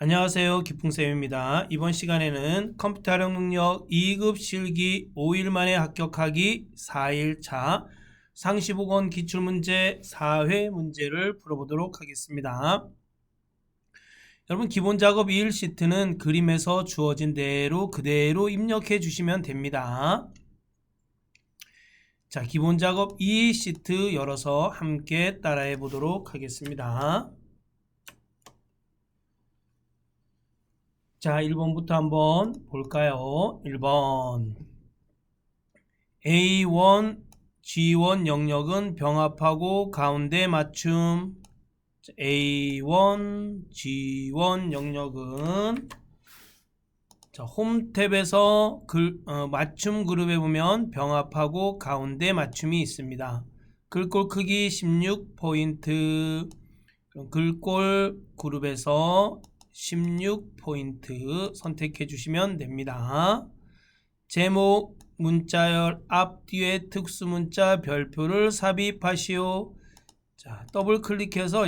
안녕하세요. 기풍쌤입니다. 이번 시간에는 컴퓨터 활용 능력 2급 실기 5일 만에 합격하기 4일차 상시 보건 기출문제 4회 문제를 풀어보도록 하겠습니다. 여러분 기본 작업 2일 시트는 그림에서 주어진 대로 그대로 입력해 주시면 됩니다. 자, 기본 작업 2 시트 열어서 함께 따라해 보도록 하겠습니다. 자, 1번부터 한번 볼까요? 1번 A1, G1 영역은 병합하고 가운데 맞춤. A1, G1 영역은 홈 탭에서 맞춤 그룹에 보면 병합하고 가운데 맞춤이 있습니다. 글꼴 크기 16포인트, 글꼴 그룹에서 16포인트 선택해 주시면 됩니다. 제목 문자열 앞뒤에 특수문자 별표를 삽입하시오. 자, 더블 클릭해서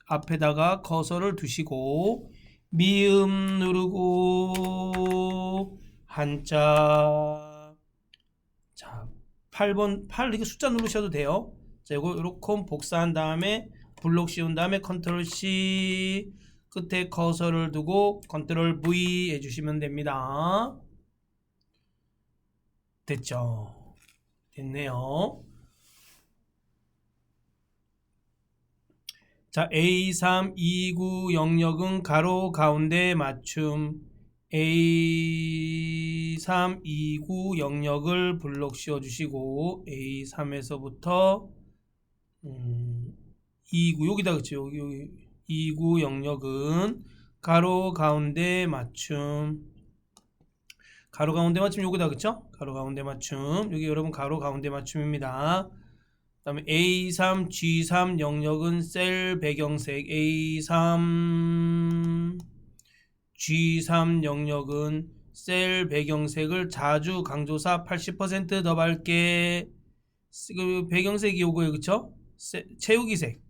앞에다가 커서를 두시고 미음 누르고 한자. 자, 8번 8 이거 숫자 누르셔도 돼요. 자, 이거 이렇게 복사한 다음에 블록 씌운 다음에 컨트롤 C 끝에 커서를 두고 컨트롤 V 해주시면 됩니다. 됐죠? 됐네요. 자, A3, 29 영역은 가로 가운데 맞춤. A3, 29 영역을 블록 씌워주시고 A3에서부터 29 여기다 그쵸? 여기 29 영역은 가로 가운데 맞춤. 가로 가운데 맞춤 여기다 그쵸? 가로 가운데 맞춤. 여기 여러분 가로 가운데 맞춤입니다. 그 다음에 A3, G3 영역은 셀 배경색. A3, G3 영역은 셀 배경색을 자주 강조사 80% 더 밝게. 그 배경색이 요거예요 그쵸? 채우기색.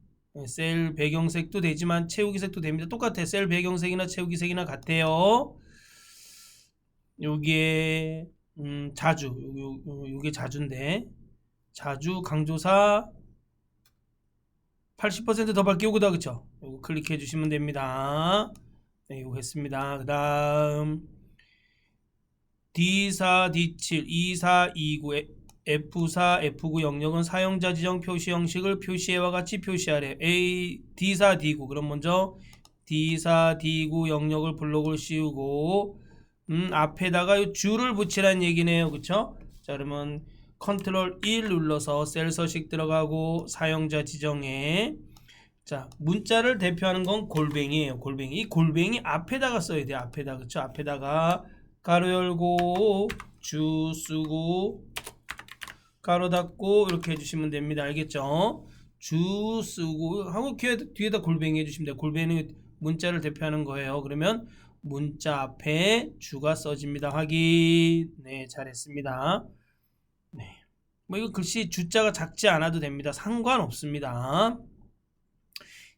셀 배경색도 되지만 채우기색도 됩니다. 똑같아요. 셀 배경색이나 채우기색이나 같아요. 여기에 자주 요게 자주인데 자주 강조사 80% 더 밝게 요거다 그쵸? 요거 클릭해 주시면 됩니다. 네, 요거 했습니다. 그 다음 D4, D7, E4, E9, F4, F9 영역은 사용자 지정 표시 형식을 표시해와 같이 표시하래. D4, D9 그럼 먼저 D4, D9 영역을 블록을 씌우고 앞에다가 줄을 붙이라는 얘기네요. 그쵸? 자, 그러면 컨트롤 1 눌러서 셀 서식 들어가고 사용자 지정에 자, 문자를 대표하는 건 골뱅이에요. 골뱅이. 이 골뱅이 앞에다가 써야 돼요. 앞에다가. 그쵸? 앞에다가 가로 열고 주 쓰고 가로 닫고 이렇게 해주시면 됩니다. 알겠죠? 주 쓰고 하고 뒤에다 골뱅이 해주시면 돼요. 골뱅이는 문자를 대표하는 거예요. 그러면 문자 앞에 주가 써집니다. 확인. 네, 잘했습니다. 네. 뭐 이거 글씨 주자가 작지 않아도 됩니다. 상관없습니다.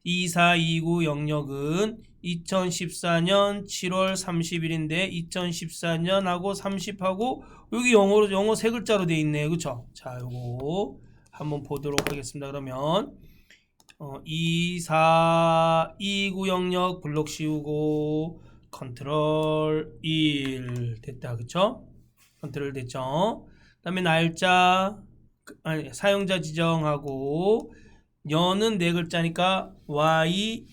2429 영역은 2014년 7월 30일인데 2014년하고 30하고 여기 영어 세 글자로 돼 있네요. 그쵸? 자, 요거 한번 보도록 하겠습니다. 그러면 2429 영역 블록 씌우고 컨트롤 1 됐다. 그쵸? 컨트롤 됐죠? 그 다음에 날짜 사용자 지정하고 연은 네 글자니까 Y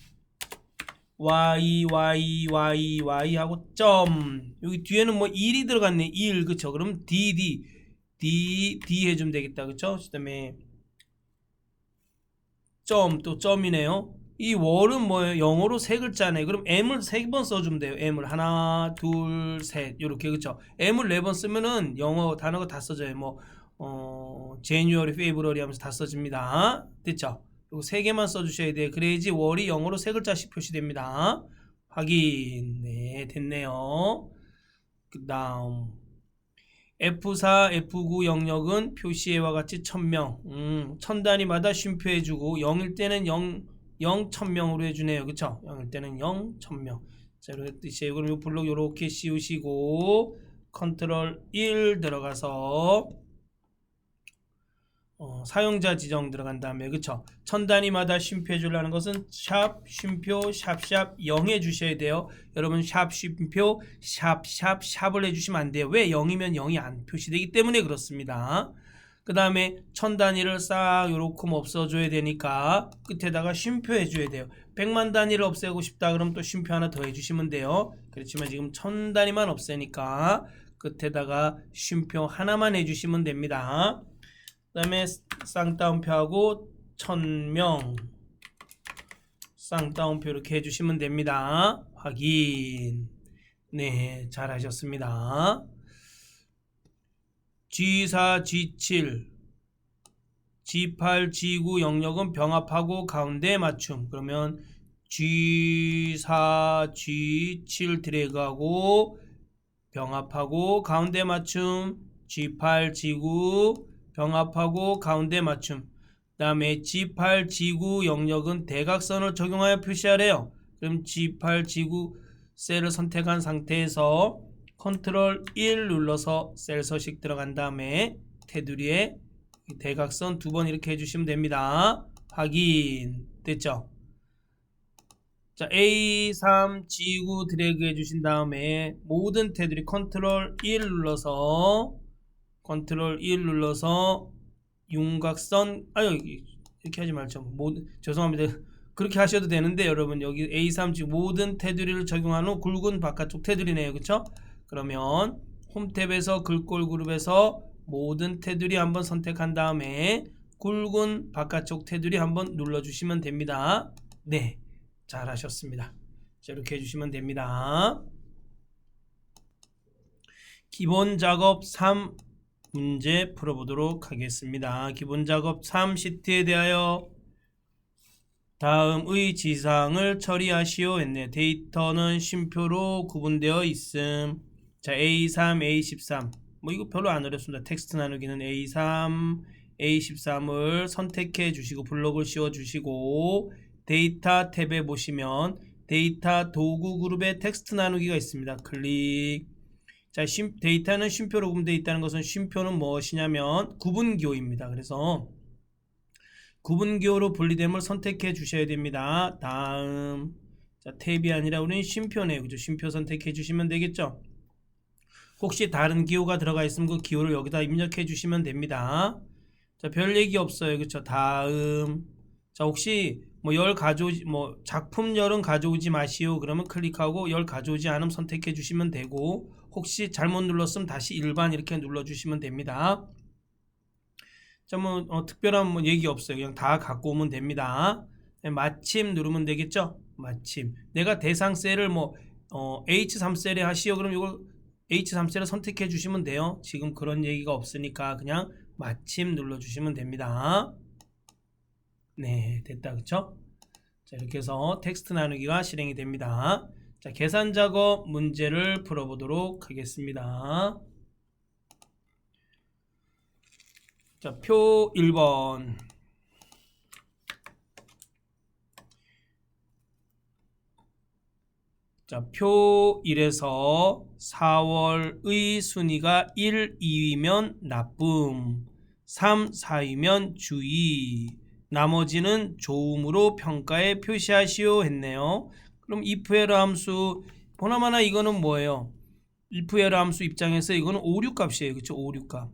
하고 점. 여기 뒤에는 뭐 1이 들어갔네. 1 그쵸? 그럼 D 해주면 되겠다. 그쵸? 그 다음에 점 또 점이네요. 이 월은 뭐예요? 영어로 세 글자네. 그럼 M을 3번 써주면 돼요. M을 하나 둘 셋 이렇게 그쵸? M을 4번 쓰면은 영어 단어가 다 써져요. 뭐 January, February 하면서 다 써집니다. 됐죠? 이거 3개만 써주셔야 돼요. 그래야지 월이 영어로 3글자씩 표시됩니다. 확인. 네, 됐네요. 그 다음 F4, F9 영역은 표시에와 같이 1000명 1000단위마다 쉼표해주고 0일 때는 0, 1000명으로 해주네요. 그쵸? 0일 때는 0, 1000명 자, 이렇게 뜻이에요. 그럼 이 블록 이렇게 씌우시고 컨트롤 1 들어가서 사용자 지정 들어간 다음에 그쵸? 천 단위마다 쉼표 해주려는 것은 샵 쉼표 샵샵 0 해주셔야 돼요. 여러분 샵 쉼표 샵샵 샵을 해주시면 안 돼요. 왜? 0이면 0이 안 표시되기 때문에 그렇습니다. 그 다음에 천 단위를 싹 요렇게 없어줘야 되니까 끝에다가 쉼표 해줘야 돼요. 100만 단위를 없애고 싶다 그럼 또 쉼표 하나 더 해주시면 돼요. 그렇지만 지금 천 단위만 없애니까 끝에다가 쉼표 하나만 해주시면 됩니다. 그 다음에 쌍따옴표하고 1000명 쌍따옴표 이렇게 해주시면 됩니다. 확인. 네, 잘하셨습니다. G4, G7, G8, G9 영역은 병합하고 가운데 맞춤. 그러면 G4, G7 드래그하고 병합하고 가운데 맞춤. G8, G9 병합하고 가운데 맞춤. 그 다음에 G8, G9 영역은 대각선을 적용하여 표시하래요. 그럼 G8, G9 셀을 선택한 상태에서 컨트롤 1 눌러서 셀 서식 들어간 다음에 테두리에 대각선 2번 이렇게 해주시면 됩니다. 확인. 됐죠? 자, A3, G9 드래그 해주신 다음에 모든 테두리 컨트롤 1 눌러서 윤곽선 이렇게 하지 말죠. 죄송합니다. 그렇게 하셔도 되는데 여러분 여기 A3 G 모든 테두리를 적용한 후 굵은 바깥쪽 테두리네요. 그쵸? 그러면 홈탭에서 글꼴 그룹에서 모든 테두리 한번 선택한 다음에 굵은 바깥쪽 테두리 한번 눌러주시면 됩니다. 네, 잘하셨습니다. 자, 이렇게 해주시면 됩니다. 기본 작업 3 문제 풀어보도록 하겠습니다. 기본 작업 3 시트에 대하여 다음의 지상을 처리하시오 했네. 데이터는 쉼표로 구분되어 있음. 자, A3, A13 이거 별로 안 어렵습니다. 텍스트 나누기는 A3, A13을 선택해 주시고 블록을 씌워 주시고 데이터 탭에 보시면 데이터 도구 그룹에 텍스트 나누기가 있습니다. 클릭. 자, 데이터는 쉼표로 구분되어 있다는 것은 쉼표는 무엇이냐면 구분기호입니다. 그래서 구분기호로 분리됨을 선택해 주셔야 됩니다. 다음. 자, 탭이 아니라 우리는 쉼표네요. 그죠? 쉼표 선택해 주시면 되겠죠? 혹시 다른 기호가 들어가 있으면 그 기호를 여기다 입력해 주시면 됩니다. 자, 별 얘기 없어요. 그쵸? 다음. 자, 혹시 작품열은 가져오지 마시오. 그러면 클릭하고 열 가져오지 않으면 선택해 주시면 되고, 혹시 잘못 눌렀으면 다시 일반 이렇게 눌러 주시면 됩니다. 자, 특별한 얘기 없어요. 그냥 다 갖고 오면 됩니다. 마침 누르면 되겠죠? 마침. 내가 대상 셀을 H3 셀에 하시오. 그럼 이걸 H3 셀을 선택해 주시면 돼요. 지금 그런 얘기가 없으니까 그냥 마침 눌러 주시면 됩니다. 네, 됐다. 그쵸? 자, 이렇게 해서 텍스트 나누기가 실행이 됩니다. 자, 계산 작업 문제를 풀어보도록 하겠습니다. 자, 표 1번. 자, 표 1에서 4월의 순위가 1, 2위면 나쁨, 3, 4위면 주의, 나머지는 좋음으로 평가에 표시하시오 했네요. 그럼 if error 함수 보나마나 이거는 뭐예요? if error 함수 입장에서 이거는 5, 6 값이에요. 그쵸? 5, 6 값.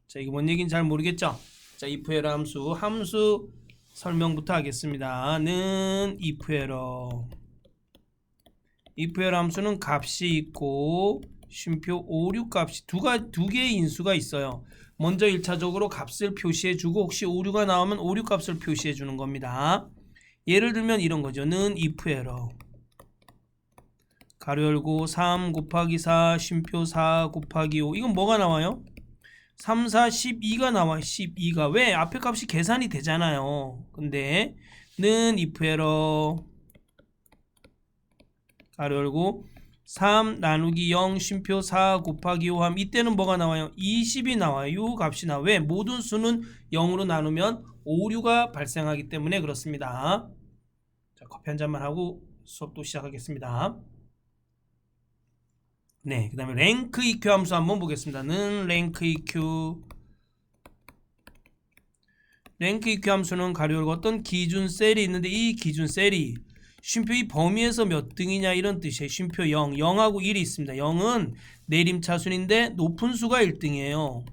자, 이거 뭔 얘기인지 잘 모르겠죠? 자, if error 함수 설명부터 하겠습니다. 는 if error 함수는 값이 있고 쉼표 5, 6 값이 두 개의 인수가 있어요. 먼저 1차적으로 값을 표시해주고 혹시 5, 6가 나오면 5, 6 값을 표시해주는 겁니다. 예를 들면 이런 거죠. 는 if error 가로 열고 3 곱하기 4 쉼표 4 곱하기 5 이건 뭐가 나와요? 3, 4, 12가 나와요. 12가 왜? 앞에 값이 계산이 되잖아요. 근데 는 if error 가로 열고 3 나누기 0 쉼표 4 곱하기 5 하면 이때는 뭐가 나와요? 20이 나와요. 이 값이 나와요. 왜? 모든 수는 0으로 나누면 오류가 발생하기 때문에 그렇습니다. 자, 커피 한 잔만 하고 수업도 시작하겠습니다. 네, 그 다음에 랭크 EQ 함수 한번 보겠습니다. 는 랭크 EQ 함수는 가로 열고 어떤 기준 셀이 있는데 이 기준 셀이 쉼표 이 범위에서 몇 등이냐 이런 뜻이에요. 쉼표 0, 0하고 1이 있습니다. 0은 내림차순인데 높은 수가 1등이에요.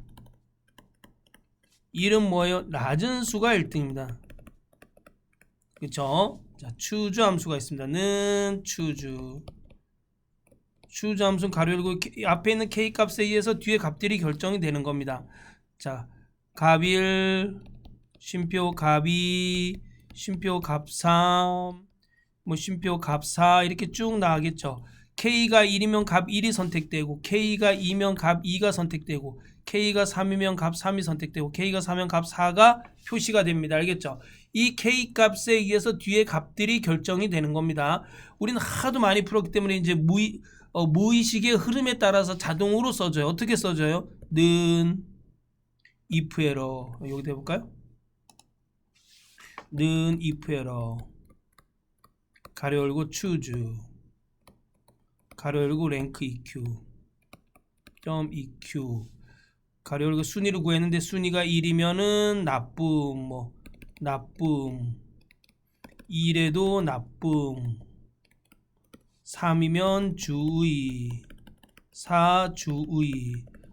1은 뭐예요? 낮은 수가 1등입니다. 그쵸? 자, 추주 함수가 있습니다. 는 추주 함수는 가로 열고 앞에 있는 k 값에 의해서 뒤에 값들이 결정이 되는 겁니다. 자, 값1, 쉼표 값2, 쉼표 값3, 뭐 쉼표 값4 이렇게 쭉 나가겠죠. k가 1이면 값 1이 선택되고 k가 2면 값 2가 선택되고 k가 3이면 값 3이 선택되고 k가 4면 값 4가 표시가 됩니다. 알겠죠? 이 k 값에 의해서 뒤에 값들이 결정이 되는 겁니다. 우리는 하도 많이 풀었기 때문에 이제 무의식의 흐름에 따라서 자동으로 써줘요. 어떻게 써줘요? 는 if error 여기다 해볼까요? 는 if error 가로 열고 choose 가로 열고 rank eq 점 eq 가로 열고 순위를 구했는데 순위가 1이면은 나쁨 뭐 나쁨 2래도 나쁨 3이면 주의 4 주의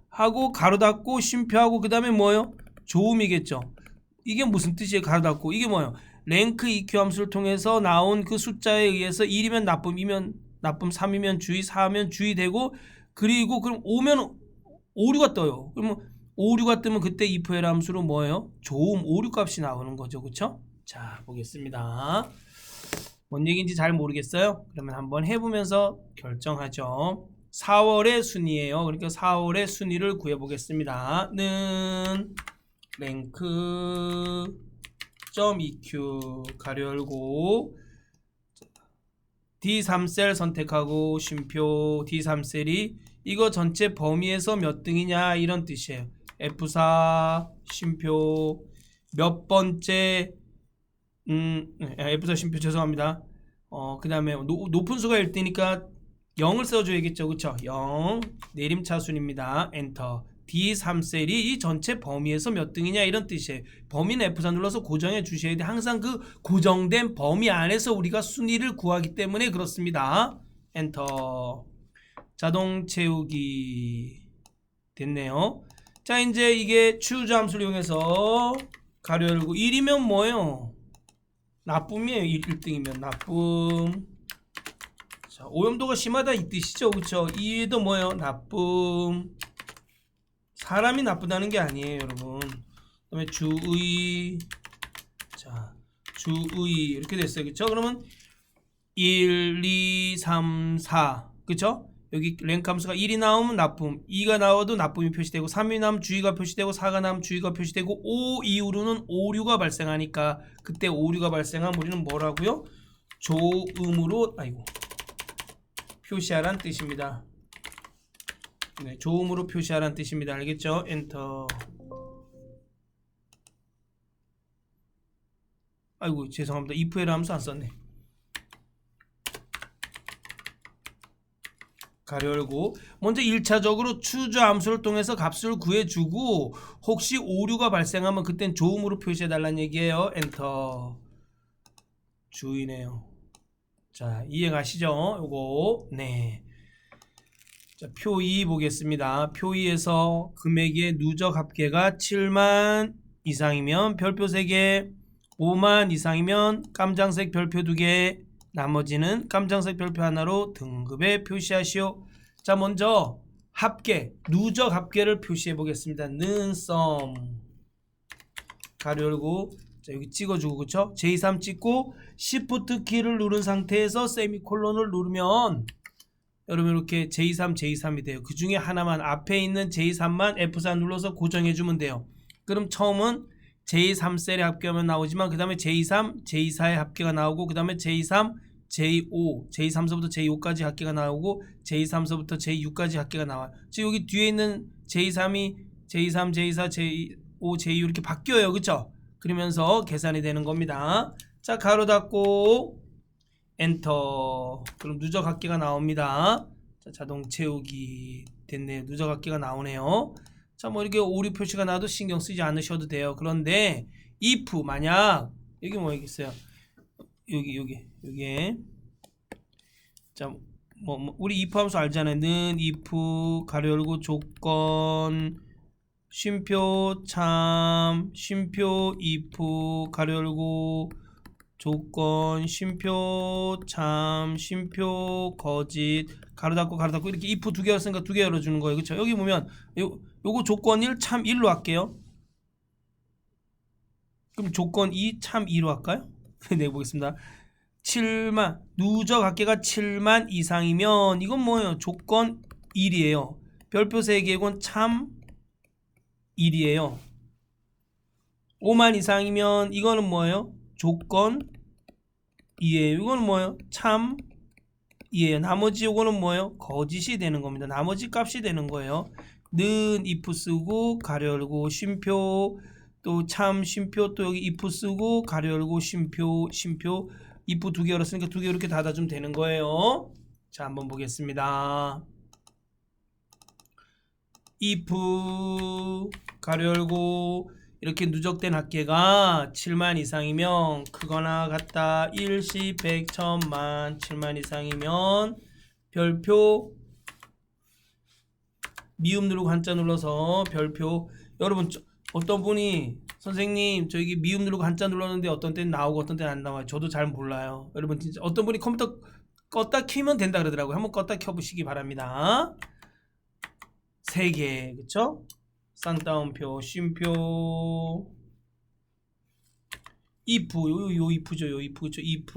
하고 가로 닫고 쉼표하고 그 다음에 뭐예요? 좋음이겠죠. 이게 무슨 뜻이에요? 가로 닫고 이게 뭐예요? 랭크 EQ 함수를 통해서 나온 그 숫자에 의해서 1이면 나쁨, 2면 나쁨, 3이면 주의, 4면 주의 되고 그리고 그럼 5면 오류가 떠요. 그러면 오류가 뜨면 그때 if error 함수로 뭐예요? 좋음 오류 값이 나오는 거죠. 그쵸? 자, 보겠습니다. 뭔 얘기인지 잘 모르겠어요? 그러면 한번 해보면서 결정하죠. 4월의 순위예요. 그러니까 4월의 순위를 구해보겠습니다. 는 랭크 .eq 가로 열고 D3셀 선택하고 쉼표 D3셀이 이거 전체 범위에서 몇 등이냐 이런 뜻이에요. F4 쉼표 몇 번째 F4 쉼표 죄송합니다. 그 다음에 높은 수가 1등이니까 0을 써줘야겠죠. 그쵸? 0 내림차순입니다. 엔터 D3셀이 이 전체 범위에서 몇 등이냐 이런 뜻이에요. 범위는 F4 눌러서 고정해 주셔야 돼. 항상 그 고정된 범위 안에서 우리가 순위를 구하기 때문에 그렇습니다. 엔터 자동 채우기 됐네요. 자, 이제 이게 choose 함수를 이용해서 가로 열고 1이면 뭐예요? 나쁨이에요. 1등이면 나쁨. 자, 오염도가 심하다 이 뜻이죠. 그쵸? 2에도 뭐예요? 나쁨. 사람이 나쁘다는 게 아니에요, 여러분. 그 다음에 주의. 자, 주의. 이렇게 됐어요. 그쵸? 그러면 1, 2, 3, 4. 그쵸? 여기 랭크 함수가 1이 나오면 나쁨, 2가 나와도 나쁨이 표시되고 3이 나오면 주의가 표시되고 4가 나오면 주의가 표시되고 5 이후로는 오류가 발생하니까 그때 오류가 발생하면 우리는 뭐라고요? 조음으로 표시하란 뜻입니다. 네, 조음으로 표시하란 뜻입니다. 알겠죠? 엔터. 아이고 죄송합니다. if error 함수 안 썼네. 가로 열고 먼저 1차적으로 choose 함수를 통해서 값을 구해주고 혹시 오류가 발생하면 그땐 조음으로 표시해달라는 얘기예요. 엔터. 주의네요. 자, 이해가시죠? 요거. 네. 자, 표 2 보겠습니다. 표 2에서 금액의 누적 합계가 7만 이상이면 별표 3개, 5만 이상이면 깜장색 별표 2개, 나머지는 깜장색 별표 하나로 등급에 표시하시오. 자, 먼저 합계, 누적 합계를 표시해 보겠습니다. 는 sum 가로 열고 자, 여기 찍어주고 그쵸? J3 찍고 Shift 키를 누른 상태에서 세미콜론을 누르면 여러분 이렇게 J3, J3이 돼요. 그 중에 하나만 앞에 있는 J3만 F4 눌러서 고정해주면 돼요. 그럼 처음은 J3셀의 합계하면 나오지만 그 다음에 J3, J4의 합계가 나오고 그 다음에 J3, J5, J3서부터 J5까지 합계가 나오고 J3서부터 J6까지 합계가 나와요. 지금 여기 뒤에 있는 J3이 J3, J4, J5, J6 이렇게 바뀌어요. 그쵸? 그러면서 계산이 되는 겁니다. 자, 가로 닫고 엔터. 그럼 누적 합계가 나옵니다. 자, 자동 채우기 됐네요. 누적 합계가 나오네요. 자, 뭐 이렇게 오류 표시가 나도 신경 쓰지 않으셔도 돼요. 그런데 if 만약 여기 뭐겠어요? 여기에 자, 우리 if 함수 알잖아요. 는 if 가로 열고 조건 쉼표 참 쉼표 if 가로 열고 조건 쉼표 참 쉼표 거짓 가로 닫고 이렇게 if 두 개였으니까 두 개 열어주는 거예요. 그쵸? 여기 보면 요거 조건 1 참 1로 할게요. 그럼 조건 2 참 2로 할까요? 네, 보겠습니다. 7만 누적 합계가 7만 이상이면 이건 뭐예요? 조건 1이에요. 별표 3개곤 참 1이에요. 5만 이상이면 이거는 뭐예요? 조건 2예요. 이거는 뭐예요? 참 2예요. 나머지 요거는 뭐예요? 거짓이 되는 겁니다. 나머지 값이 되는 거예요. 는 if 쓰고 가로 열고 쉼표 또 참 쉼표 또 여기 if 쓰고 가로 열고 쉼표 if 두 개 열었으니까 두 개 이렇게 닫아주면 되는 거예요. 자, 한번 보겠습니다. if 가로 열고 이렇게 누적된 합계가 7만 이상이면 크거나 같다 1, 10, 100, 1000만 7만 이상이면 별표 미음 누르고 한자 눌러서 별표. 여러분 어떤 분이 선생님 저 여기 미음 누르고 한자 눌렀는데 어떤 때는 나오고 어떤 때는 안 나와요. 저도 잘 몰라요. 여러분 진짜 어떤 분이 컴퓨터 껐다 키면 된다 그러더라고요. 한번 껐다 켜보시기 바랍니다. 3개 그쵸? 쌍따옴표 쉼표 if 요 if죠. 요 if 그쵸? if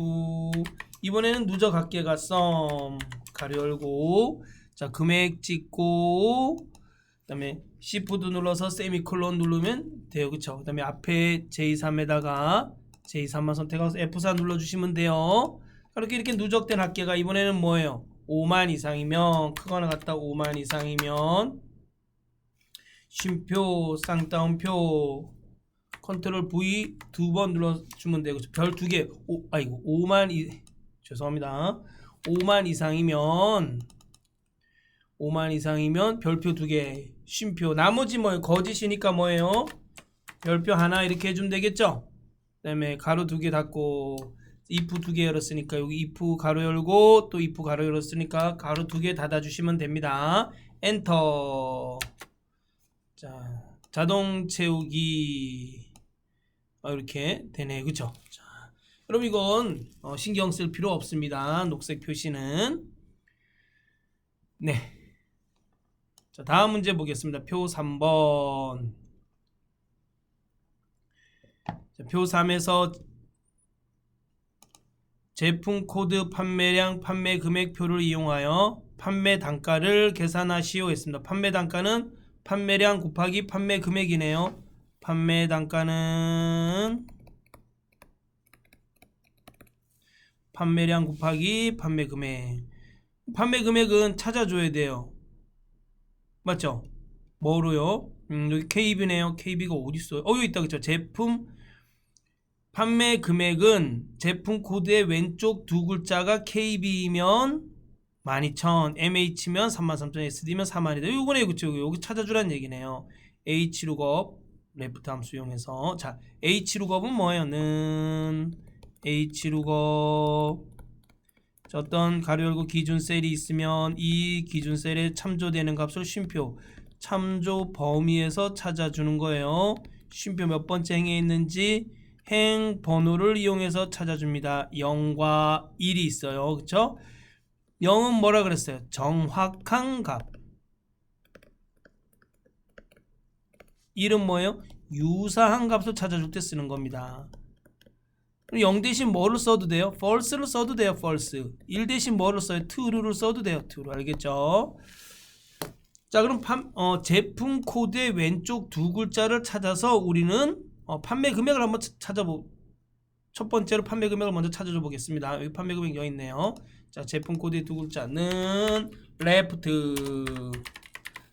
이번에는 누적 합계가 sum 가로 열고 자 금액 찍고 그 다음에 Shift 눌러서 세미콜론 누르면 돼요. 그쵸? 그 다음에 앞에 J3에다가 J3만 선택해서 F4 눌러주시면 돼요. 그렇게 이렇게 누적된 합계가 이번에는 뭐예요? 5만 이상이면 크거나 같다 5만 이상이면 쉼표 쌍따옴표 컨트롤 V 두 번 눌러주면 되고 별 두 개. 아이고 5만 죄송합니다. 5만 이상이면 별표 두 개 쉼표 나머지 뭐예요? 거짓이니까 뭐예요? 별표 하나 이렇게 해주면 되겠죠? 그 다음에 가로 두 개 닫고 if 두 개 열었으니까 여기 if 가로 열고 또 if 가로 열었으니까 가로 두 개 닫아주시면 됩니다. 엔터. 자, 자동 채우기 이렇게 되네. 그쵸? 자, 그럼 이건 신경 쓸 필요 없습니다. 녹색 표시는. 네. 자, 다음 문제 보겠습니다. 표 3번. 자, 표 3에서 제품 코드 판매량 판매 금액표를 이용하여 판매 단가를 계산하시오 했습니다. 판매 단가는 판매량 곱하기 판매 금액이네요. 판매 단가는 판매량 곱하기 판매 금액. 판매 금액은 찾아줘야 돼요. 맞죠? 뭐로요? 여기 KB네요. KB가 어디 있어요? 여기 있다. 그쵸? 제품 판매 금액은 제품 코드의 왼쪽 두 글자가 KB이면 12,000, MH면 33,000, SD면 40,000이다. 이거네. 그쵸? 여기 찾아주란 얘기네요. HLOOKUP 레프트 함수 이용해서. 자, HLOOKUP은 뭐예요? 는 HLOOKUP 어떤 가로 열고 기준 셀이 있으면 이 기준 셀에 참조되는 값을 쉼표 참조 범위에서 찾아주는 거예요. 쉼표 몇 번째 행에 있는지 행 번호를 이용해서 찾아줍니다. 0과 1이 있어요. 그쵸? 0은 뭐라 그랬어요? 정확한 값. 1은 뭐예요? 유사한 값을 찾아줄 때 쓰는 겁니다. 0 대신 뭐를 써도 돼요? false를 써도 돼요. false. 1 대신 뭐를 써요? true를 써도 돼요. true. 알겠죠? 자, 그럼 제품 코드의 왼쪽 두 글자를 찾아서 우리는 판매 금액을 한번 첫 번째로 판매 금액을 먼저 찾아줘 보겠습니다. 여기 판매 금액 여기 있네요. 자, 제품 코드의 두 글자는 left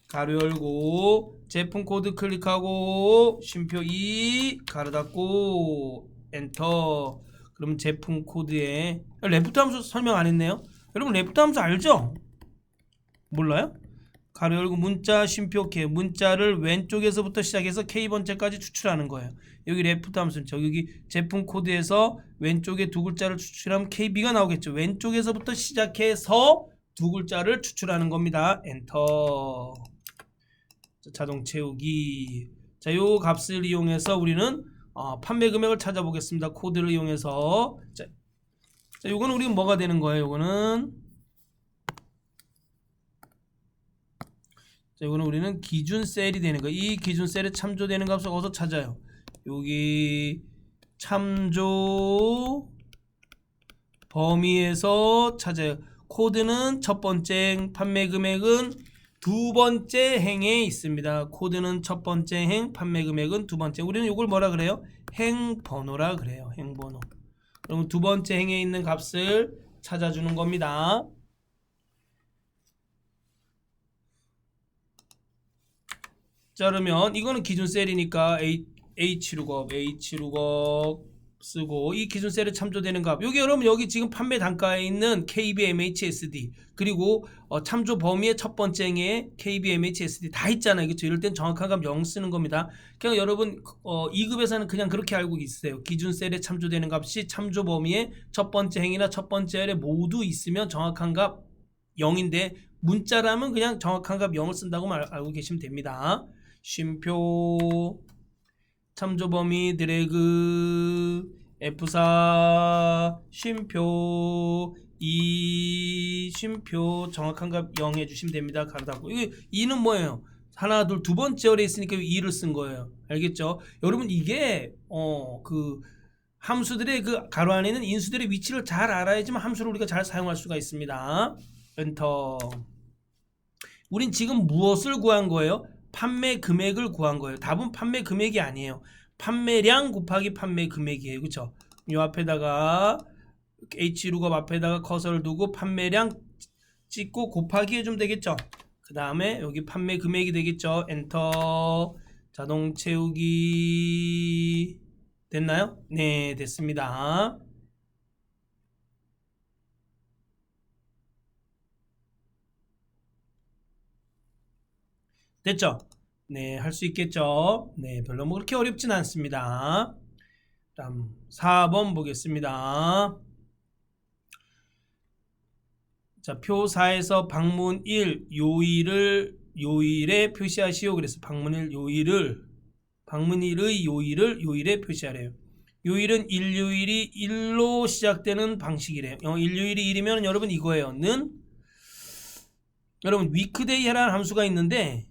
가로 열고 제품 코드 클릭하고 쉼표 2 가로 닫고 엔터. 그럼 제품 코드에 레프트 함수 설명 안 했네요. 여러분 레프트 함수 알죠? 몰라요? 가로 열고 문자 쉼표 K, 문자를 왼쪽에서부터 시작해서 K번째까지 추출하는 거예요. 여기 레프트 함수는 여기 제품 코드에서 왼쪽에 두 글자를 추출하면 KB가 나오겠죠. 왼쪽에서부터 시작해서 두 글자를 추출하는 겁니다. 엔터. 자동 채우기. 자, 요 값을 이용해서 우리는 판매 금액을 찾아보겠습니다. 코드를 이용해서. 자, 요거는 우리가 뭐가 되는 거예요? 요거는 우리는 기준 셀이 되는 거예요. 이 기준 셀에 참조되는 값을 어디서 찾아요? 여기 참조 범위에서 찾아요. 코드는 첫 번째 행, 판매 금액은 두 번째 행에 있습니다. 코드는 첫 번째 행, 판매 금액은 두 번째. 우리는 이걸 뭐라 그래요? 행번호라 그래요. 행번호. 그럼 두 번째 행에 있는 값을 찾아주는 겁니다. 자, 그러면 이거는 기준 셀이니까 H룩업 쓰고 이 기준 셀에 참조되는 값. 여기 여러분 여기 지금 판매 단가에 있는 KBMHSD 그리고 참조 범위의 첫 번째 행에 KBMHSD 다 있잖아요. 그렇죠? 이럴 땐 정확한 값 0 쓰는 겁니다. 그냥 여러분 2급에서는 그냥 그렇게 알고 있으세요. 기준 셀에 참조되는 값이 참조 범위의 첫 번째 행이나 첫 번째 헬에 모두 있으면 정확한 값 0인데 문자라면 그냥 정확한 값 0을 쓴다고 알고 계시면 됩니다. 쉼표 참조 범위 드래그 F4 쉼표 2 쉼표 정확한 값 0 해주시면 됩니다. 가로 닫고. 이게 2는 뭐예요? 하나 둘 두 번째 열에 있으니까 2를 쓴 거예요. 알겠죠? 여러분 이게 그 함수들의 그 가로 안에 있는 인수들의 위치를 잘 알아야지만 함수를 우리가 잘 사용할 수가 있습니다. 엔터. 우린 지금 무엇을 구한 거예요? 판매 금액을 구한 거예요. 답은 판매 금액이 아니에요. 판매량 곱하기 판매 금액이에요. 그렇죠? 이 앞에다가 H룩업 앞에다가 커서를 두고 판매량 찍고 곱하기 해주면 되겠죠? 그 다음에 여기 판매 금액이 되겠죠? 엔터. 자동 채우기 됐나요? 네, 됐습니다. 됐죠? 네, 할 수 있겠죠? 네, 별로 뭐 그렇게 어렵진 않습니다. 다음 4번 보겠습니다. 자, 표 4에서 방문 1 요일에 표시하시오. 그래서 방문 1 방문 1의 요일에 표시하래요. 요일은 일요일이 1로 시작되는 방식이래요. 일요일이 1이면 여러분 이거예요. 는 여러분 위크데이라는 함수가 있는데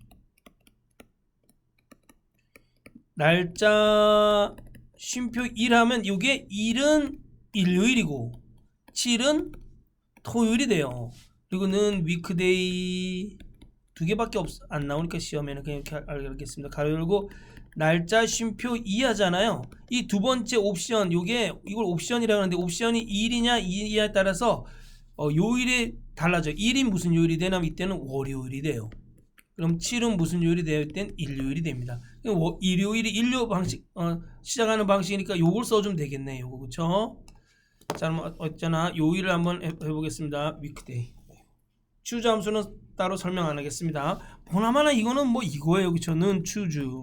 날짜 쉼표 1 하면 이게 1은 일요일이고 7은 토요일이 돼요. 그리고는 위크데이 두 개밖에 안 나오니까 시험에는 그냥 이렇게 알겠습니다. 가로 열고 날짜 쉼표 2 하잖아요. 이 두 번째 옵션 이걸 옵션이라고 하는데 옵션이 1이냐 2냐에 따라서 요일이 달라져요. 1이 무슨 요일이 되냐면 이때는 월요일이 돼요. 그럼 7은 무슨 요일이 돼요? 이때는 일요일이 됩니다. 일요일이 일요 방식 시작하는 방식이니까 요걸 써주면 되겠네. 요거 그쵸? 자, 그럼 어쩌나 요일을 한번 해보겠습니다. 위크데이. 추주 함수는 따로 설명 안 하겠습니다. 보나마나 이거는 뭐 이거예요. 그쵸? 는 추주.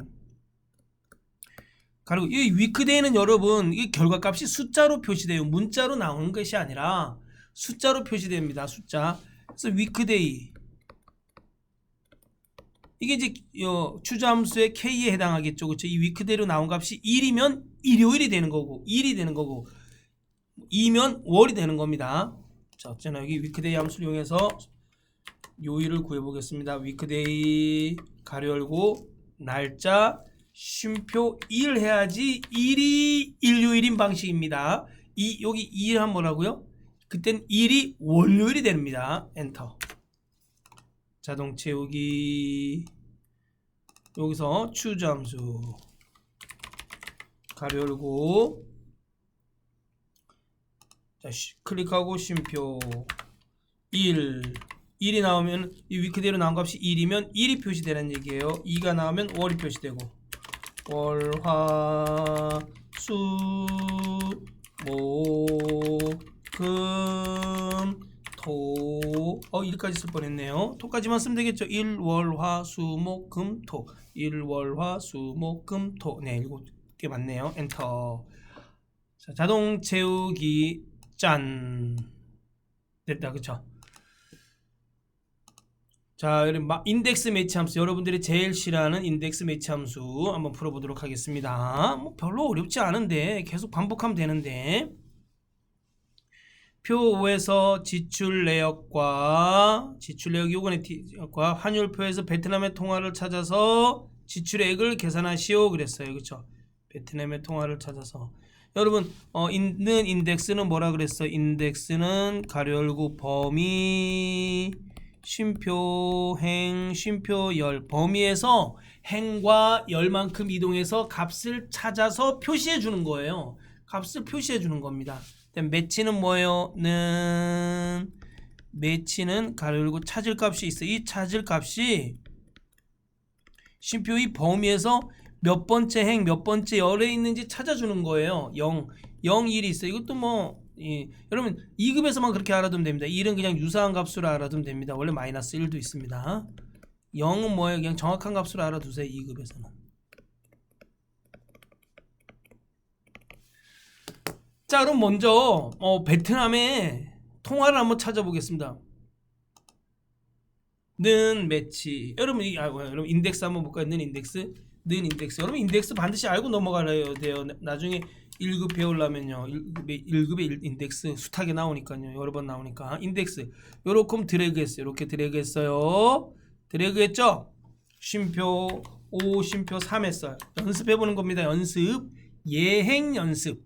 그리고 이 위크데이는 여러분 이 결과값이 숫자로 표시돼요. 문자로 나오는 것이 아니라 숫자로 표시됩니다. 숫자. 그래서 위크데이 이게 이제 추자함수의 K에 해당하겠죠. 그렇죠? 이 위크데이로 나온 값이 1이면 일요일이 되는 거고 1이 되는 거고 2면 월이 되는 겁니다. 자, 어쨌든 여기 위크데이 함수를 이용해서 요일을 구해보겠습니다. 위크데이 가로 열고 날짜 쉼표 1 해야지 1이 일요일인 방식입니다. 여기 2를 하면 뭐라고요? 그땐 1이 월요일이 됩니다. 엔터. 자동 채우기. 여기서 추주 함수 가로 열고 자, 클릭하고 쉼표 1이 나오면 이 위크데이로 나온 값이 1이면 1이 표시되는 얘기예요. 2가 나오면 월이 표시되고 월, 화, 수, 토 일까지 쓸 뻔했네요. 토까지만 쓰면 되겠죠. 일, 월, 화, 수, 목, 금, 토. 일, 월, 화, 수, 목, 금, 토. 네, 7개 맞네요. 엔터. 자, 자동 채우기 짠. 됐다. 그쵸? 자, 인덱스 매치 함수, 여러분들이 제일 싫어하는 인덱스 매치 함수 한번 풀어보도록 하겠습니다. 뭐 별로 어렵지 않은데 계속 반복하면 되는데, 표 5에서 지출 내역과 요금의 내역과 환율표에서 베트남의 통화를 찾아서 지출액을 계산하시오 그랬어요. 그렇죠? 베트남의 통화를 찾아서. 여러분 있는 인덱스는 뭐라 그랬어? 인덱스는 가로 열고 범위 쉼표 행 쉼표 열, 범위에서 행과 열만큼 이동해서 값을 찾아서 표시해 주는 거예요. 값을 표시해 주는 겁니다. 매치는 뭐예요? 매치는 가로 열고 찾을 값이 있어. 이 찾을 값이 쉼표 이 범위에서 몇 번째 행, 몇 번째 열에 있는지 찾아주는 거예요. 0, 1이 있어. 이것도 뭐 여러분 2급에서만 그렇게 알아두면 됩니다. 1은 그냥 유사한 값으로 알아두면 됩니다. 원래 마이너스 1도 있습니다. 0은 뭐예요? 그냥 정확한 값으로 알아두세요. 2급에서는. 자, 그럼 먼저 베트남의 통화를 한번 찾아보겠습니다. 는 매치. 여러분 여러분 인덱스 한번 볼까요? 는 인덱스. 여러분 인덱스 반드시 알고 넘어가야 돼요. 나중에 1급 배우려면요. 1급의 인덱스 숱하게 나오니까요. 여러 번 나오니까. 인덱스. 요렇게 드래그 했어요. 이렇게 드래그 했어요. 드래그 했죠? 쉼표 5, 쉼표 3 했어요. 연습해 보는 겁니다. 연습. 예행 연습.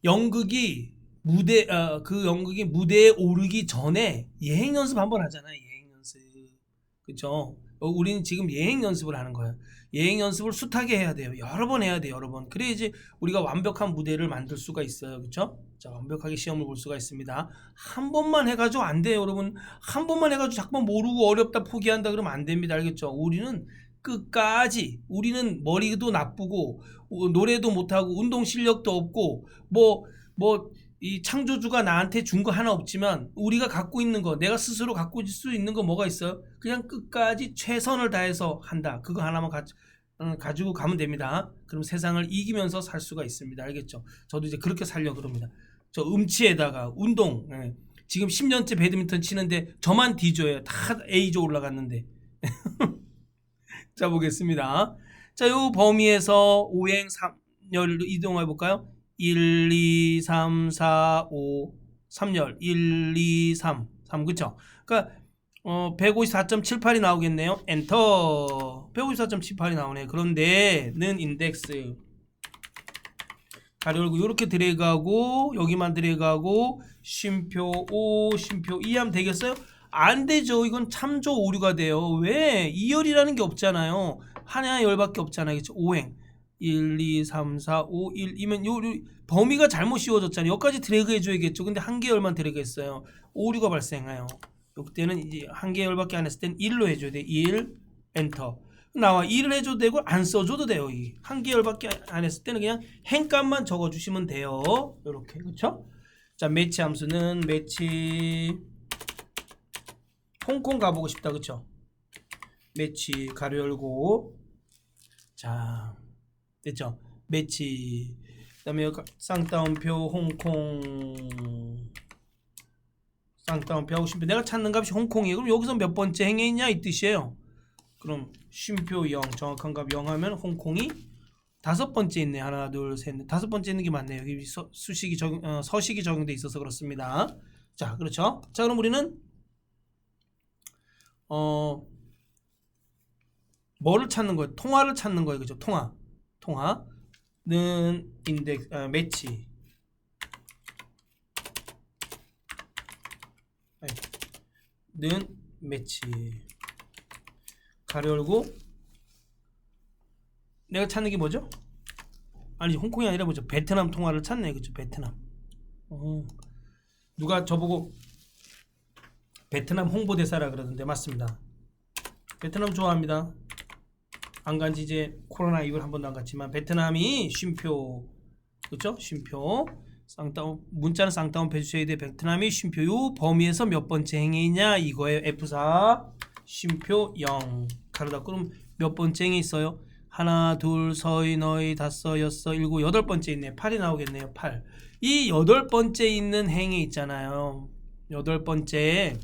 연극이 무대에 오르기 전에 예행 연습 한번 하잖아요. 예행 연습. 그쵸? 우리는 지금 예행 연습을 하는 거예요. 예행 연습을 숱하게 해야 돼요. 여러 번 해야 돼요. 여러 번. 그래야지 우리가 완벽한 무대를 만들 수가 있어요. 그쵸? 자, 완벽하게 시험을 볼 수가 있습니다. 한 번만 해가지고 안 돼요. 여러분. 한 번만 해가지고 자꾸만 모르고 어렵다 포기한다 그러면 안 됩니다. 알겠죠? 우리는 끝까지, 우리는 머리도 나쁘고 노래도 못하고 운동 실력도 없고 이 창조주가 나한테 준 거 하나 없지만 우리가 갖고 있는 거, 내가 스스로 갖고 있을 수 있는 거 뭐가 있어요? 그냥 끝까지 최선을 다해서 한다. 그거 하나만 가지고 가면 됩니다. 그럼 세상을 이기면서 살 수가 있습니다. 알겠죠? 저도 이제 그렇게 살려고 그럽니다. 저 음치에다가 운동, 지금 10년째 배드민턴 치는데 저만 D조예요. 다 A조 올라갔는데. 자, 보겠습니다. 자, 요 범위에서 5행 3열로 이동해 볼까요? 1, 2, 3, 4, 5, 3열 1, 2, 3, 그쵸? 그러니까 154.78이 나오겠네요. 엔터. 154.78이 나오네. 그런데 는 인덱스 가로 열고 이렇게 드래그하고 여기만 드래그하고 쉼표 5, 쉼표 2 하면 되겠어요? 안 되죠. 이건 참조 오류가 돼요. 왜? 2열이라는 게 없잖아요. 하나 열밖에 없잖아요. 그쵸? 5행 1, 2, 3, 4, 5, 1, 2면 요 범위가 잘못 씌워졌잖아요. 여기까지 드래그 해줘야겠죠. 근데 한 개 열만 드래그 했어요. 오류가 발생해요. 이때는 이제 한 개 열밖에 안 했을 땐 1로 해줘야 돼. 1, 엔터. 나와 1을 해줘도 되고 안 써줘도 돼요. 한 개 열밖에 안 했을 때는 그냥 행값만 적어주시면 돼요. 이렇게. 그쵸? 자, 매치 함수는 매치 홍콩 가보고 싶다. 그쵸? 매치 가로 열고 자 됐죠? 매치 그 다음에 쌍따옴표 홍콩 쌍따옴표 하고 싶은데 내가 찾는 값이 홍콩이에요. 그럼 여기서 몇 번째 행에 있냐 이 뜻이에요. 그럼 쉼표 0 정확한 값 0 하면 홍콩이 다섯 번째 있네. 하나 둘 셋 넷 다섯 번째 있는 게 맞네요. 여기 서식이 적용돼 있어서 그렇습니다. 자, 그렇죠? 자, 그럼 우리는 뭐를 찾는 거예요? 통화를 찾는 거예요. 그죠? 통화는 인덱스 매치 는 매치 가로 열고 내가 찾는 게 뭐죠? 아니, 홍콩이 아니라 뭐죠? 베트남 통화를 찾네. 그죠? 베트남. 누가 저보고 베트남 홍보대사라 그러던데 맞습니다. 베트남 좋아합니다. 안 간지 이제 코로나 이후로 한 번도 안 갔지만 베트남이 쉼표 그렇죠? 쉼표. 쌍따옴 문자는 쌍따옴 해주셔야 돼. 베트남이 쉼표 요 범위에서 몇 번째 행에 있냐 이거예요. F4 쉼표 0 가로 닫고. 그럼 몇 번째 행에 있어요? 하나, 둘, 서이, 너희, 다섯, 여섯, 일곱, 여덟 번째 있네. 8이 나오겠네요. 8. 이 여덟 번째 있는 행에 있잖아요. 여덟 번째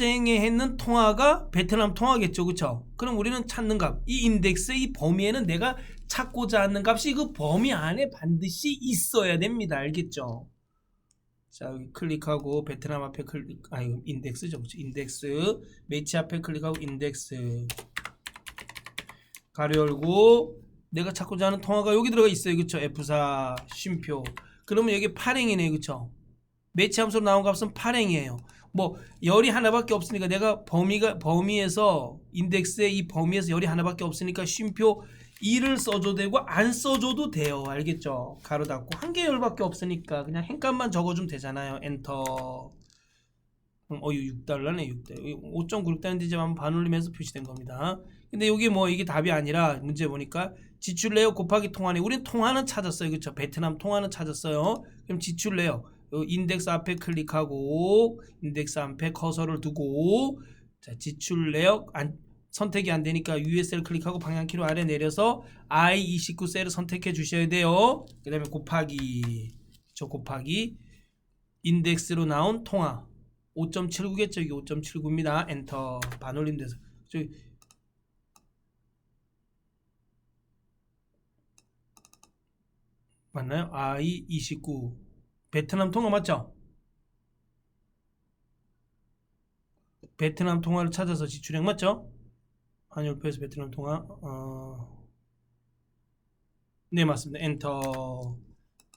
행에 있는 통화가 베트남 통화겠죠. 그쵸? 그럼 우리는 찾는 값, 이 인덱스 이 범위에는 내가 찾고자 하는 값이 그 범위 안에 반드시 있어야 됩니다. 알겠죠? 자, 여기 클릭하고 베트남 앞에 클릭, 이거 인덱스죠. 그쵸? 인덱스 매치 앞에 클릭하고 인덱스 가로 열고 내가 찾고자 하는 통화가 여기 들어가 있어요. 그쵸? F4 쉼표. 그러면 여기 8행이네. 그쵸? 매치 함수로 나온 값은 8행이에요. 뭐 열이 하나밖에 없으니까 내가 범위에서 인덱스의 이 범위에서 열이 하나밖에 없으니까 쉼표 2를 써줘도 되고 안 써줘도 돼요. 알겠죠? 가로 닫고 한 개 열밖에 없으니까 그냥 행값만 적어주면 되잖아요. 엔터. 이거 6달러네. 6달러. 5.96달러인데 이제 한번 반올림해서 표시된 겁니다. 근데 여기 뭐 이게 답이 아니라 문제 보니까 지출 내역 곱하기 통화네. 우린 통화는 찾았어요. 그렇죠? 베트남 통화는 찾았어요. 그럼 지출 내역 인덱스 앞에 클릭하고 인덱스 앞에 커서를 두고 자, 지출 내역 선택이 안 되니까 USL 클릭하고 방향키로 아래 내려서 I29 셀을 선택해 주셔야 돼요. 그 다음에 곱하기 곱하기 인덱스로 나온 통화 5.79겠죠. 이게 5.79입니다. 엔터. 반올림 돼서 저기 맞나요? I29 베트남 통화 맞죠? 베트남 통화를 찾아서 지출액 맞죠? 환율표에서 베트남 통화 네 맞습니다. 엔터.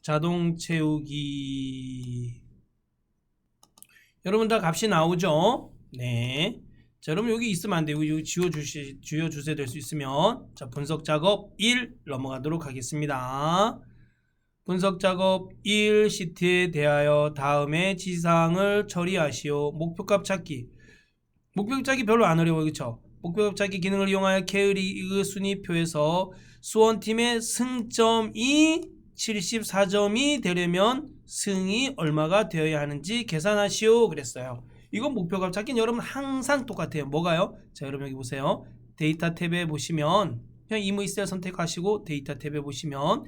자동 채우기. 여러분 다 값이 나오죠? 네. 자, 여러분 여기 있으면 안 돼요. 여기 지워주세요 될 수 있으면. 자, 분석 작업 1 넘어가도록 하겠습니다. 분석 작업 1 시트에 대하여 다음에 지시사항을 처리하시오. 목표값 찾기. 목표값 찾기 별로 안 어려워요. 그쵸? 목표값 찾기 기능을 이용하여 K리그 순위표에서 수원팀의 승점이 74점이 되려면 승이 얼마가 되어야 하는지 계산하시오 그랬어요. 이건 목표값 찾기는 여러분 항상 똑같아요. 뭐가요? 자, 여러분 여기 보세요. 데이터 탭에 보시면 그냥 이무이셀 선택하시고 데이터 탭에 보시면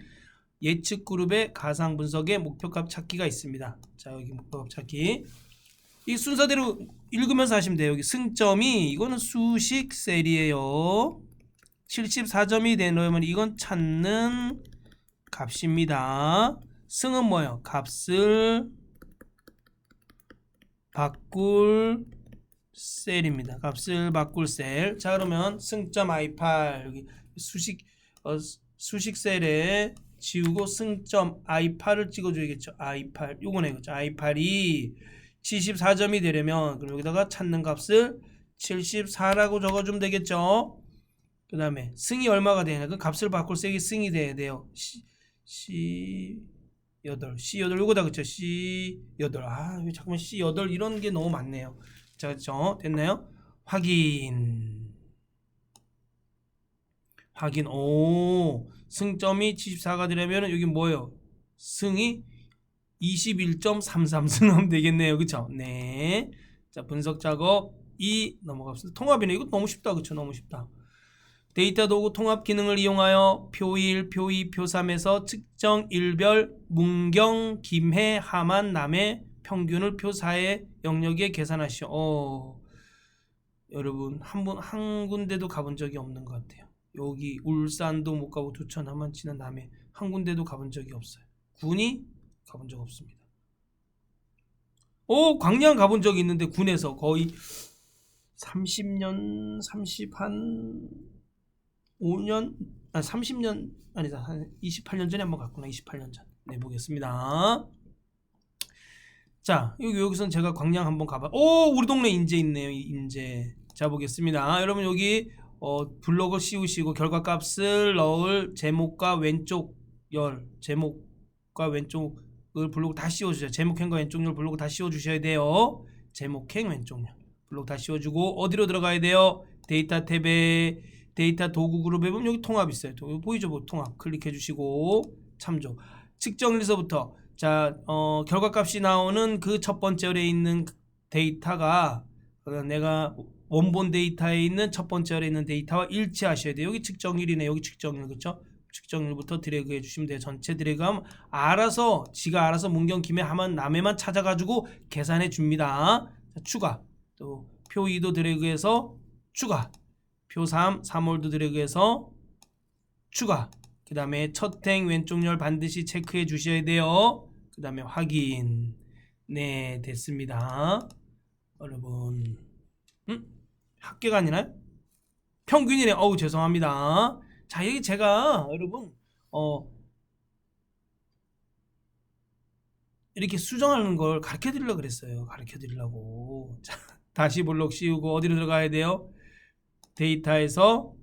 예측 그룹의 가상 분석의 목표값 찾기가 있습니다. 자, 여기 목표값 찾기. 이 순서대로 읽으면서 하시면 돼요. 여기 승점이 이거는 수식 셀이에요. 74점이 되려면 이건 찾는 값입니다. 승은 뭐예요? 값을 바꿀 셀입니다. 값을 바꿀 셀. 자, 그러면 승점 i8 여기 수식 셀에 지우고 승점 i8을 찍어줘야겠죠. i8 요거네. 그렇죠? i8이 74점이 되려면 그럼 여기다가 찾는 값을 74라고 적어주면 되겠죠. 그 다음에 승이 얼마가 되냐? 그 값을 바꿀 셀이 승이 돼야 돼요. C8 요거다. 그쵸? C8 잠깐만 C8 이런 게 너무 많네요. 자, 그쵸? 됐나요? 확인. 오, 승점이 74가 되려면 여기 뭐예요? 승이 21.33 승하면 되겠네요. 그쵸? 네. 자, 분석 작업 2 넘어갑시다. 통합이네. 이거 너무 쉽다. 그쵸? 너무 쉽다. 데이터 도구 통합 기능을 이용하여 표 1, 표 2, 표 3에서 측정 일별, 문경, 김해, 함안, 남해 평균을 표 4의 영역에 계산하시오. 여러분 한 군데도 가본 적이 없는 것 같아요. 여기 울산도 못 가고 두천, 함안, 진안, 남해 한 군데도 가본 적이 없어요. 군이 가본 적 없습니다. 광양 가본 적이 있는데 군에서 거의 30년, 30년 아니다. 한 28년 전에 한번 갔구나. 28년 전. 네, 보겠습니다. 자, 여기서는 제가 광양 한번 가봐. 우리 동네 인제 있네요. 인제. 자, 보겠습니다. 여러분 여기 블록을 씌우시고 결과값을 넣을 제목과 왼쪽 열, 제목과 왼쪽을 블록 다 씌워주세요. 제목행과 왼쪽 열 블록 다 씌워주셔야 돼요. 제목행 왼쪽 열 블록 다 씌워주고 어디로 들어가야 돼요? 데이터 탭에 데이터 도구 그룹에 보면 여기 통합 있어요. 보이죠? 뭐 통합 클릭해 주시고 참조. 측정일서부터 자 결과값이 나오는 그 첫 번째 열에 있는 데이터가 내가 원본 데이터에 있는 첫 번째 열에 있는 데이터와 일치하셔야 돼요. 여기 측정일이네. 여기 측정일 그렇죠? 측정일부터 드래그 해주시면 돼요. 전체 드래그하면 알아서 지가 알아서 문경 김해 하만 남해만 찾아가지고 계산해 줍니다. 자, 추가 또 표 2도 드래그해서 추가 표 3, 3홀도 드래그해서 추가 그 다음에 첫 행 왼쪽 열 반드시 체크해 주셔야 돼요. 그 다음에 확인. 네 됐습니다. 여러분 합계가 아니나요? 평균이네. 어우 죄송합니다. 자 여기 제가 여러분 이렇게 수정하는 걸 가르쳐 드리려고 그랬어요. 가르쳐 드리려고. 자, 다시 블록 씌우고 어디로 들어가야 돼요? 데이터에서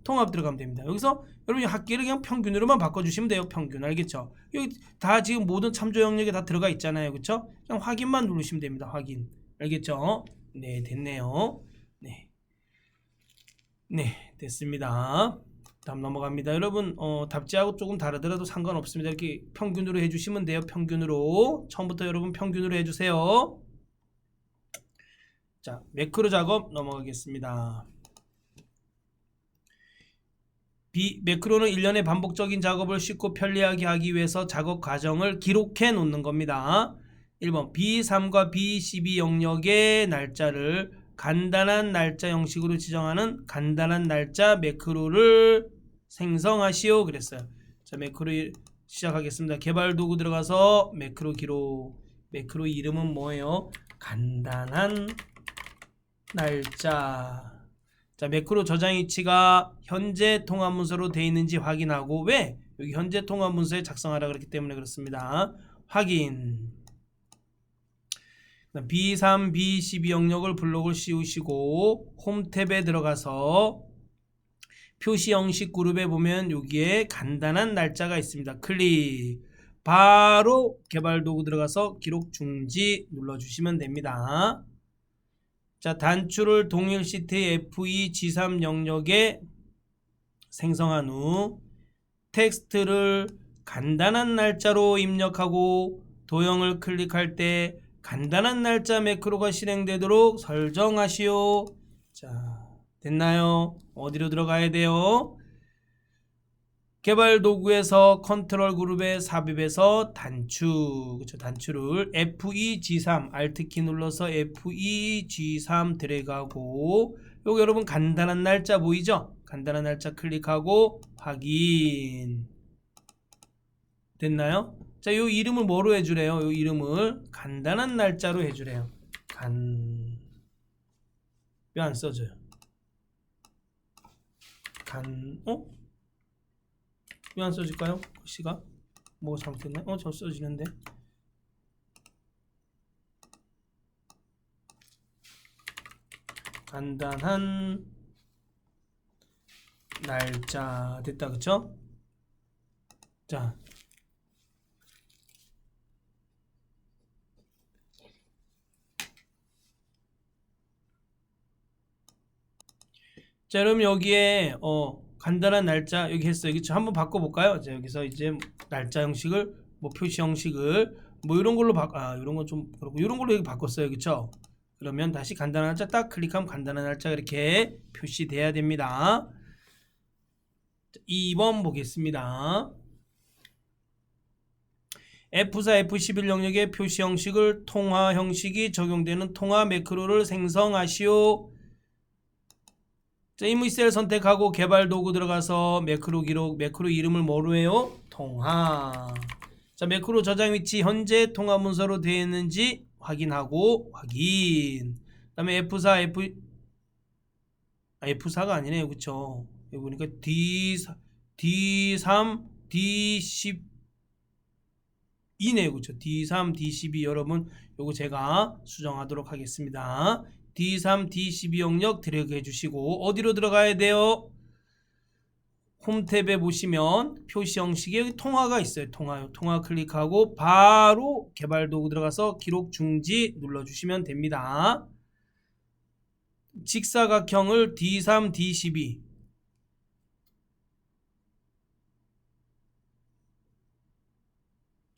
통합 들어가면 됩니다. 여기서 여러분이 합계를 그냥 평균으로만 바꿔주시면 돼요. 평균 알겠죠? 여기 다 지금 모든 참조 영역에 다 들어가 있잖아요. 그렇죠? 그냥 확인만 누르시면 됩니다. 확인 알겠죠? 네 됐네요. 네 됐습니다. 다음 넘어갑니다. 여러분 답지하고 조금 다르더라도 상관없습니다. 이렇게 평균으로 해주시면 돼요. 평균으로 처음부터 여러분 평균으로 해주세요. 자 매크로 작업 넘어가겠습니다. 매크로는 일련의 반복적인 작업을 쉽고 편리하게 하기 위해서 작업 과정을 기록해 놓는 겁니다. 1번 B3과 B12 영역의 날짜를 간단한 날짜 형식으로 지정하는 간단한 날짜 매크로를 생성하시오 그랬어요. 자 매크로 시작하겠습니다. 개발 도구 들어가서 매크로 기록. 매크로 이름은 뭐예요? 간단한 날짜. 자 매크로 저장 위치가 현재 통합 문서로 되어 있는지 확인하고 왜? 여기 현재 통합 문서에 작성하라 그랬기 때문에 그렇습니다. 확인. B3, B12 영역을 블록을 씌우시고 홈 탭에 들어가서 표시 형식 그룹에 보면 여기에 간단한 날짜가 있습니다. 클릭. 바로 개발 도구 들어가서 기록 중지 눌러주시면 됩니다. 자 단추를 동일 시트의 F2, G3 영역에 생성한 후 텍스트를 간단한 날짜로 입력하고 도형을 클릭할 때 간단한 날짜 매크로가 실행되도록 설정하시오. 자 됐나요? 어디로 들어가야 돼요? 개발 도구에서 컨트롤 그룹에 삽입해서 단추 그렇죠? 단추를 F2, G3 Alt키 눌러서 F2, G3 드래그하고 요거 여러분 간단한 날짜 보이죠? 간단한 날짜 클릭하고 확인. 됐나요? 자, 요 이름을 뭐로 해주래요? 요 이름을 간단한 날짜로 해주래요. 왜 안 써져요? 왜 안 써질까요? 글씨가? 뭐가 잘못됐나? 저 써지는데. 간단한 날짜 됐다 그쵸? 자 여러분 여기에 간단한 날짜 여기 했어요. 그쵸? 한번 바꿔볼까요? 자, 여기서 이제 날짜 형식을 뭐 표시 형식을 뭐 이런 걸로 이런 건 좀 그렇고 이런 걸로 여기 바꿨어요. 그쵸? 그러면 다시 간단한 날짜 딱 클릭하면 간단한 날짜가 이렇게 표시돼야 됩니다. 2번 보겠습니다. F4, F11 영역의 표시 형식을 통화 형식이 적용되는 통화 매크로를 생성하시오. 자, 이무셀 선택하고 개발 도구 들어가서 매크로 기록, 매크로 이름을 뭐로 해요? 통화. 자, 매크로 저장 위치 현재 통화 문서로 되어 있는지 확인하고 확인. 그 다음에 F4, F4가 아니네요. 그쵸? 여기 보니까 D3, D12네요. 그쵸? D3, D12 여러분 요거 제가 수정하도록 하겠습니다. D3, D12 영역 드래그 해주시고 어디로 들어가야 돼요? 홈 탭에 보시면 표시 형식에 여기 통화가 있어요. 통화 클릭하고 바로 개발 도구 들어가서 기록 중지 눌러주시면 됩니다. 직사각형을 D3, D12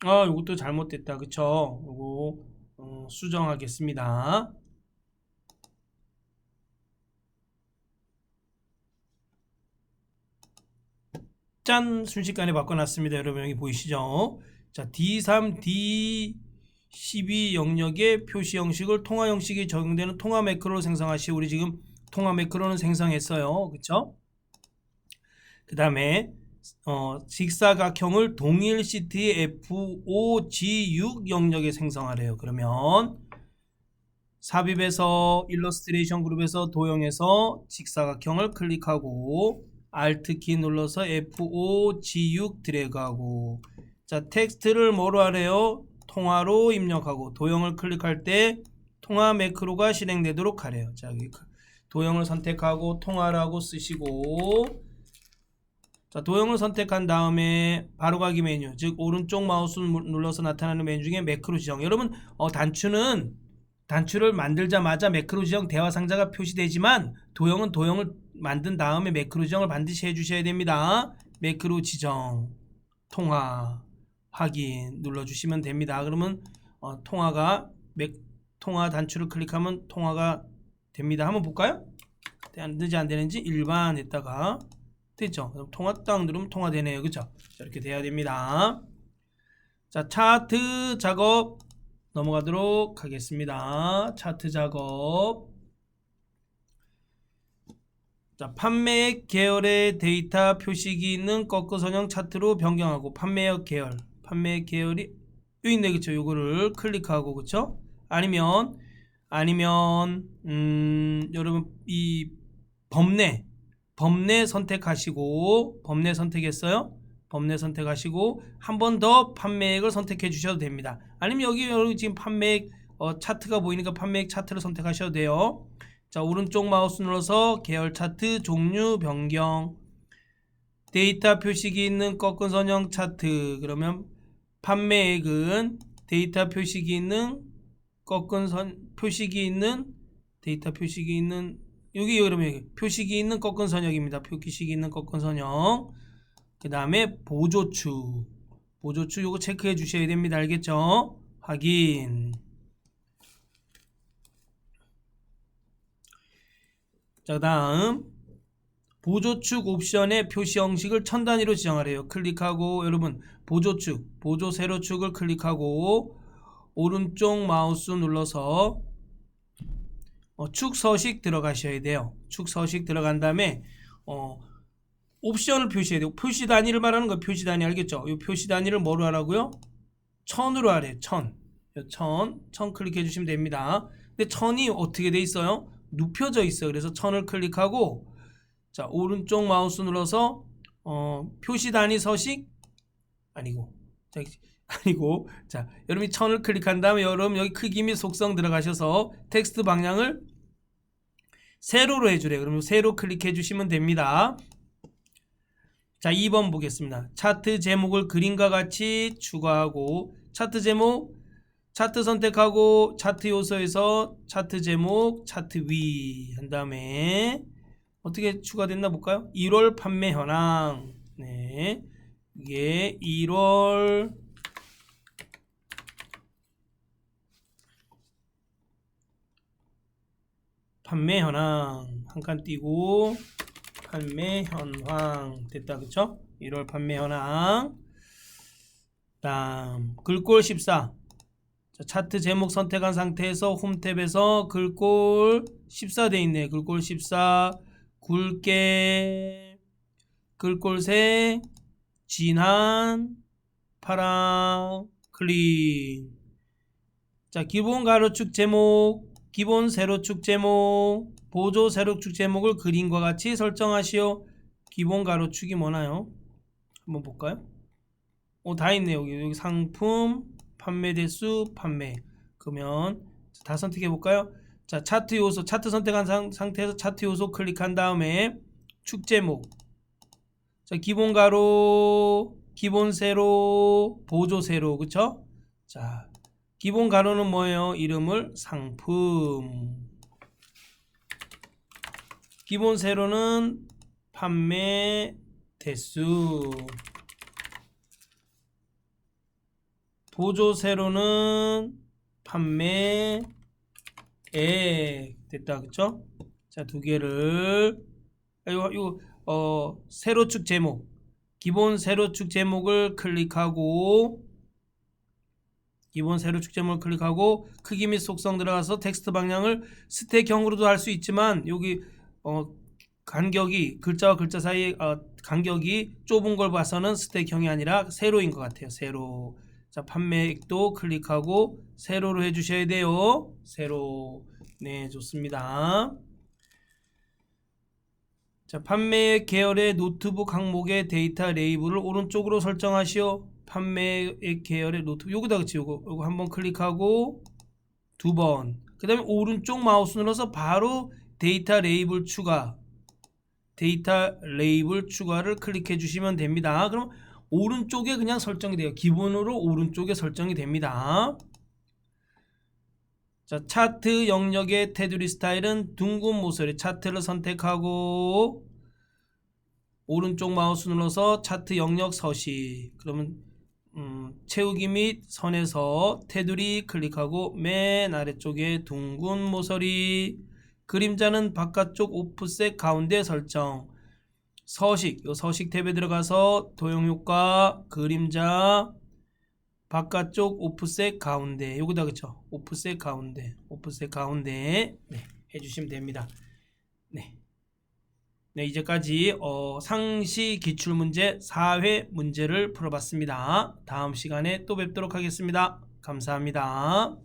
요것도 잘못됐다. 그쵸? 요거 수정하겠습니다. 짠! 순식간에 바꿔놨습니다. 여러분 여기 보이시죠? 자, D3, D12 영역의 표시 형식을 통화 형식이 적용되는 통화 매크로로 생성하시오. 우리 지금 통화 매크로는 생성했어요. 그쵸? 그 다음에 직사각형을 동일 시트의 FOG6 영역에 생성하래요. 그러면 삽입에서 일러스트레이션 그룹에서 도형에서 직사각형을 클릭하고 Alt키 눌러서 FOG6 드래그하고, 자, 텍스트를 뭐로 하래요? 통화로 입력하고, 도형을 클릭할 때 통화 매크로가 실행되도록 하래요. 자, 여기 도형을 선택하고 통화라고 쓰시고, 자, 도형을 선택한 다음에 바로가기 메뉴, 즉 오른쪽 마우스 눌러서 나타나는 메뉴 중에 매크로 지정. 여러분 단추를 만들자마자 매크로 지정 대화 상자가 표시되지만 도형은 도형을 만든 다음에 매크로 지정을 반드시 해주셔야 됩니다. 매크로 지정, 통화, 확인 눌러주시면 됩니다. 그러면 통화 단추를 클릭하면 통화가 됩니다. 한번 볼까요? 되는지 안 되는지 일반 했다가 됐죠? 그럼 통화 딱 누르면 통화되네요. 그쵸? 이렇게 돼야 됩니다. 자, 차트 작업 넘어가도록 하겠습니다. 차트 작업. 자, 판매액 계열의 데이터 표식이 있는 꺾어선형 차트로 변경하고, 판매액 계열이 여기 있네. 그쵸? 요거를 클릭하고, 그쵸? 아니면 여러분 이 범례 선택하시고, 범례 선택했어요? 범례 선택하시고 한 번 더 판매액을 선택해 주셔도 됩니다. 아니면 여기 지금 판매액 차트가 보이니까 판매액 차트를 선택하셔도 돼요. 자, 오른쪽 마우스 눌러서 계열 차트 종류 변경, 데이터 표식이 있는 꺾은 선형 차트. 그러면 판매액은 데이터 표식이 있는 데이터 표식이 있는 여기 그러면 표식이 있는 꺾은 선형입니다. 표식이 있는 꺾은 선형. 그 다음에 보조축 요거 체크해 주셔야 됩니다. 알겠죠? 확인. 자, 다음 보조축 옵션의 표시 형식을 천 단위로 지정하래요. 클릭하고 여러분 보조축, 보조 세로축을 클릭하고 오른쪽 마우스 눌러서 축 서식 들어가셔야 돼요. 축 서식 들어간 다음에 옵션을 표시해야 돼요. 표시 단위를 말하는 거예요. 표시 단위 알겠죠? 이 표시 단위를 뭐로 하라고요? 1000으로 하래요. 1000 클릭해 주시면 됩니다. 근데 1000이 어떻게 돼 있어요? 눕혀져 있어요. 그래서 1000을 클릭하고, 자, 오른쪽 마우스 눌러서 표시 단위 서식 자, 여러분이 1000을 클릭한 다음에 여러분 여기 크기 및 속성 들어가셔서 텍스트 방향을 세로로 해주래요. 그러면 세로 클릭해 주시면 됩니다. 자, 2번 보겠습니다. 차트 제목을 그림과 같이 추가하고, 차트 제목, 차트 선택하고 차트 요소에서 차트 제목, 차트 위 한 다음에 어떻게 추가됐나 볼까요? 1월 판매 현황. 네, 이게 1월 판매 현황 한 칸 띄고 판매 현황 됐다. 그쵸? 1월 판매 현황. 다음 글꼴 14. 자, 차트 제목 선택한 상태에서 홈 탭에서 글꼴 14 돼 있네. 글꼴 14 굵게, 글꼴색 진한, 파랑, 클린. 자, 기본 가로축 제목, 기본 세로축 제목, 보조 세로축 제목을 그림과 같이 설정하시오. 기본 가로축이 뭐나요? 한번 볼까요? 다 있네요. 여기 상품, 판매 대수, 판매. 그러면 다 선택해 볼까요? 자, 차트 요소, 차트 선택한 상태에서 차트 요소 클릭한 다음에 축 제목. 자, 기본 가로, 기본 세로, 보조 세로. 그쵸? 자, 기본 가로는 뭐예요? 이름을 상품. 기본 세로는 판매 대수, 보조 세로는 판매액. 됐다, 그쵸? 자, 두 개를 이거 세로축 제목, 기본 세로축 제목을 클릭하고, 기본 세로축 제목을 클릭하고 크기 및 속성 들어가서 텍스트 방향을 스택형으로도 할 수 있지만, 여기 간격이 글자와 글자 사이 간격이 좁은 걸 봐서는 스택형이 아니라 세로인 것 같아요. 세로. 자, 판매액도 클릭하고 세로로 해주셔야 돼요. 세로. 네, 좋습니다. 자, 판매액 계열의 노트북 항목의 데이터 레이블을 오른쪽으로 설정하시오. 판매액 계열의 노트북, 요거다, 그치? 요거 한번 클릭하고 두 번, 그 다음에 오른쪽 마우스 눌러서 바로 데이터 레이블 추가, 데이터 레이블 추가를 클릭해 주시면 됩니다. 그럼 오른쪽에 그냥 설정이 돼요. 기본으로 오른쪽에 설정이 됩니다. 자, 차트 영역의 테두리 스타일은 둥근 모서리, 차트를 선택하고 오른쪽 마우스 눌러서 차트 영역 서식, 그러면 채우기 및 선에서 테두리 클릭하고 맨 아래쪽에 둥근 모서리, 그림자는 바깥쪽 오프셋 가운데 설정, 서식, 요 서식 탭에 들어가서 도형효과, 그림자, 바깥쪽 오프셋 가운데, 요거다, 그쵸? 오프셋 가운데, 오프셋 가운데. 네, 해주시면 됩니다. 네, 네, 이제까지 상시 기출문제 4회 문제를 풀어봤습니다. 다음 시간에 또 뵙도록 하겠습니다. 감사합니다.